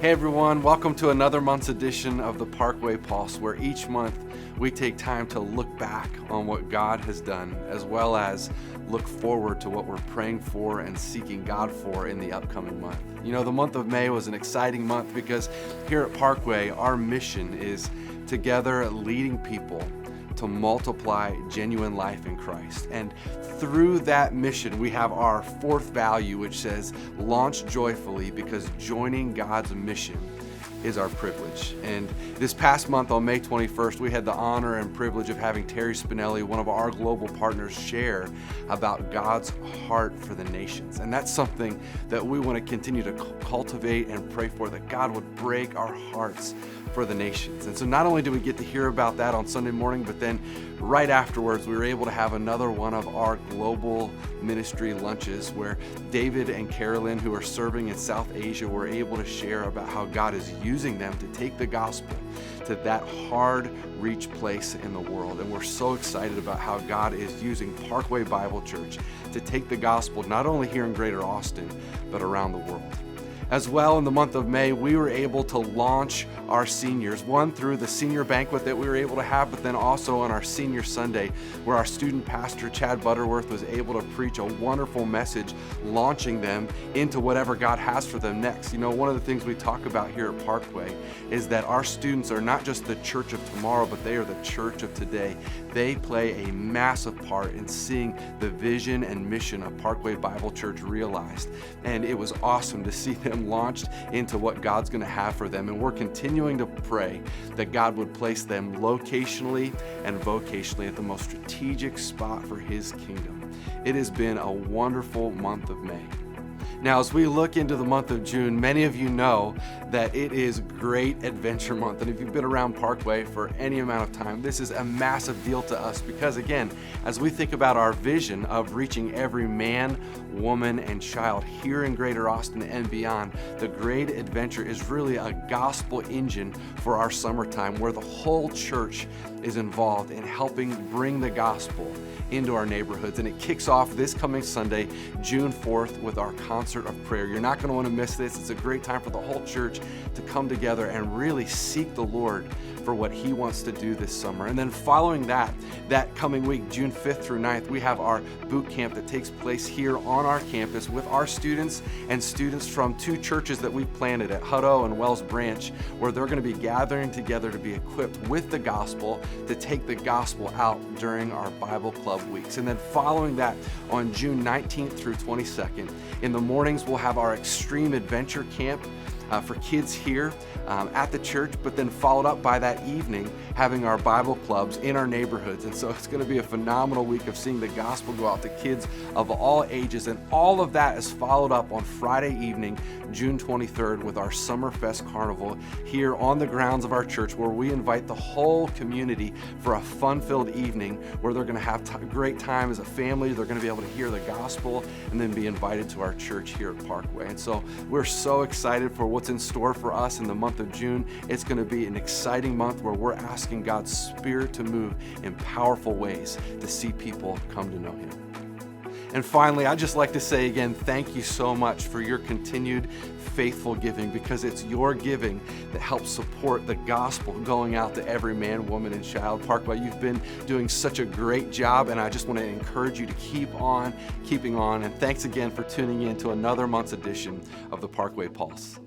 Hey everyone, welcome to another month's edition of the Parkway Pulse, where each month we take time to look back on what God has done, as well as look forward to what we're praying for and seeking God for in the upcoming month. You know, the month of May was an exciting month because here at Parkway, our mission is together leading people to multiply genuine life in Christ. And through that mission, we have our fourth value, which says, launch joyfully, because joining God's mission is our privilege. And this past month on May 21st, we had the honor and privilege of having Terry Spinelli, one of our global partners, share about God's heart for the nations. And that's something that we want to continue to cultivate and pray for, that God would break our hearts for the nations. And so not only did we get to hear about that on Sunday morning, but then right afterwards, we were able to have another one of our global ministry lunches where David and Carolyn, who are serving in South Asia, were able to share about how God is using them to take the gospel to that hard reach place in the world. And we're so excited about how God is using Parkway Bible Church to take the gospel not only here in Greater Austin, but around the world. As well, in the month of May, we were able to launch our seniors, one through the senior banquet that we were able to have, but then also on our senior Sunday, where our student pastor, Chad Butterworth, was able to preach a wonderful message, launching them into whatever God has for them next. You know, one of the things we talk about here at Parkway is that our students are not just the church of tomorrow, but they are the church of today. They play a massive part in seeing the vision and mission of Parkway Bible Church realized. And it was awesome to see them launched into what God's going to have for them. And we're continuing to pray that God would place them locationally and vocationally at the most strategic spot for His kingdom. It has been a wonderful month of May. Now, as we look into the month of June, many of you know that it is Great Adventure Month. And if you've been around Parkway for any amount of time, this is a massive deal to us because, again, as we think about our vision of reaching every man, woman, and child here in Greater Austin and beyond, the Great Adventure is really a gospel engine for our summertime, where the whole church is involved in helping bring the gospel into our neighborhoods. And it kicks off this coming Sunday, June 4th, with our concert of prayer. You're not going to want to miss this. It's a great time for the whole church to come together and really seek the Lord for what He wants to do this summer. And then following that coming week, June 5th through 9th, we have our boot camp that takes place here on our campus with our students and students from two churches that we've planted at Hutto and Wells Branch, where they're going to be gathering together to be equipped with the gospel to take the gospel out during our Bible Club weeks. And then following that, on June 19th through 22nd, in the mornings we'll have our Extreme Adventure Camp for kids here at the church, but then followed up by that evening having our Bible clubs in our neighborhoods. And so it's going to be a phenomenal week of seeing the gospel go out to kids of all ages. And all of that is followed up on Friday evening, June 23rd, with our Summerfest Carnival here on the grounds of our church, where we invite the whole community for a fun-filled evening where they're going to have a great time as a family. They're going to be able to hear the gospel and then be invited to our church here at Parkway. And so we're so excited for what's in store for us in the month of June. It's going to be an exciting month where we're asking God's Spirit to move in powerful ways to see people come to know Him. And finally, I'd just like to say again, thank you so much for your continued faithful giving, because it's your giving that helps support the gospel going out to every man, woman, and child. Parkway, you've been doing such a great job, and I just want to encourage you to keep on keeping on. And thanks again for tuning in to another month's edition of the Parkway Pulse.